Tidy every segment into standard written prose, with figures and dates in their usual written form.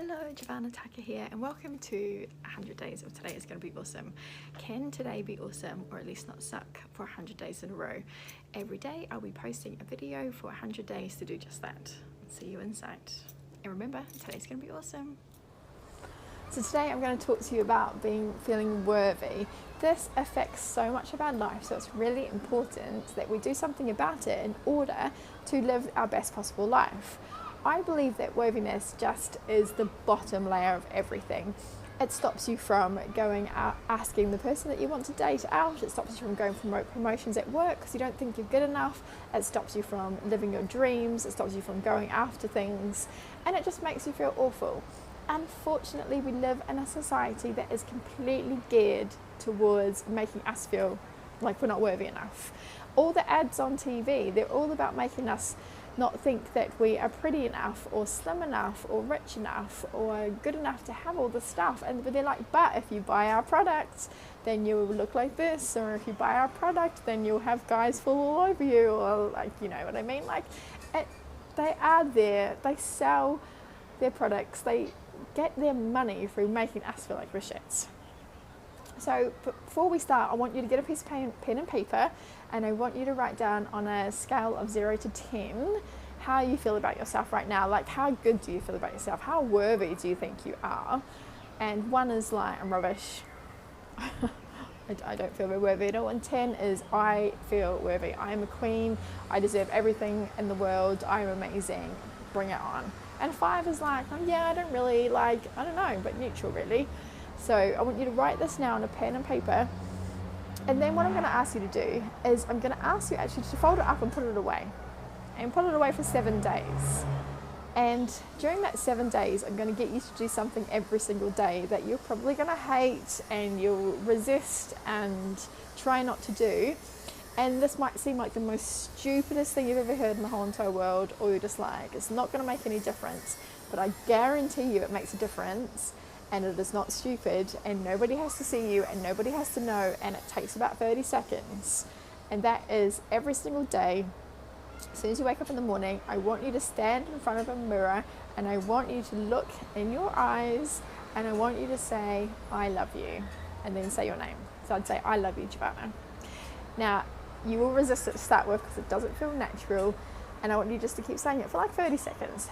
Hello, Giovanna Tucker here, and welcome to 100 Days of Today is Going to Be Awesome. Can today be awesome, or at least not suck, for 100 days in a row? Every day I'll be posting a video for 100 days to do just that. See you inside. And remember, today's going to be awesome. So today I'm going to talk to you about feeling worthy. This affects so much of our life, so it's really important that we do something about it in order to live our best possible life. I believe that worthiness just is the bottom layer of everything. It stops you from going out asking the person that you want to date out. It stops you from going for promotions at work because you don't think you're good enough. It stops you from living your dreams. It stops you from going after things. And it just makes you feel awful. Unfortunately, we live in a society that is completely geared towards making us feel like we're not worthy enough. All the ads on TV, they're all about making us not think that we are pretty enough or slim enough or rich enough or good enough to have all this stuff. And they're like, but if you buy our products, then you'll look like this, or if you buy our product, then you'll have guys fall all over you, or like, you know what I mean? Like, they are there, they sell their products, they get their money through making us feel like we're shits. So before we start, I want you to get a piece of pen and paper, and I want you to write down on a scale of 0 to 10 how you feel about yourself right now. Like, how good do you feel about yourself? How worthy do you think you are? And 1 is like, I'm rubbish. I don't feel very worthy at all. And 10 is, I feel worthy. I am a queen. I deserve everything in the world. I'm amazing. Bring it on. And 5 is like, oh, yeah, I don't really like, I don't know, but neutral really. So I want you to write this now on a pen and paper. And then what I'm going to ask you to do is I'm going to ask you actually to fold it up and put it away. And put it away for 7 days. And during that 7 days, I'm going to get you to do something every single day that you're probably going to hate and you'll resist and try not to do. And this might seem like the most stupidest thing you've ever heard in the whole entire world, or you're just like, it's not going to make any difference. But I guarantee you it makes a difference. And it is not stupid, and nobody has to see you, and nobody has to know, and it takes about 30 seconds. And that is every single day. As soon as you wake up in the morning, I want you to stand in front of a mirror, and I want you to look in your eyes, and I want you to say, I love you, and then say your name. So I'd say, I love you, Giovanna. Now, you will resist it to start with because it doesn't feel natural, and I want you just to keep saying it for like 30 seconds.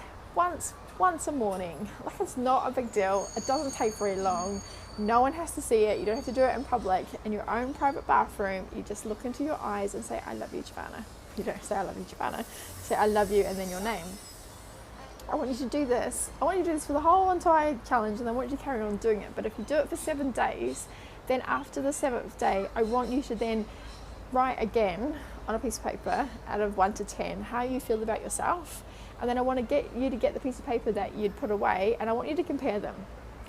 Once a morning. Like, it's not a big deal. It doesn't take very long. No one has to see it. You don't have to do it in public. In your own private bathroom, you just look into your eyes and say, I love you, Giovanna. You don't say, I love you, Giovanna. Say, I love you, and then your name. I want you to do this. I want you to do this for the whole entire challenge, and I want you to carry on doing it. But if you do it for 7 days, then after the 7th day, I want you to then write again on a piece of paper out of 1 to 10 how you feel about yourself. And then I want to get you to get the piece of paper that you'd put away, and I want you to compare them.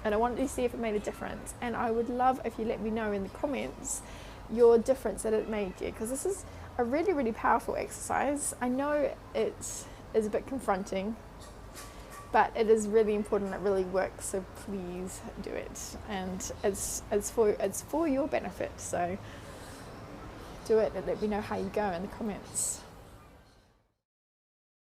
And I want you to see if it made a difference. And I would love if you let me know in the comments your difference that it made you, because this is a really, really powerful exercise. I know it is a bit confronting, but it is really important. It really works, so please do it. And it's for your benefit. So do it and let me know how you go in the comments.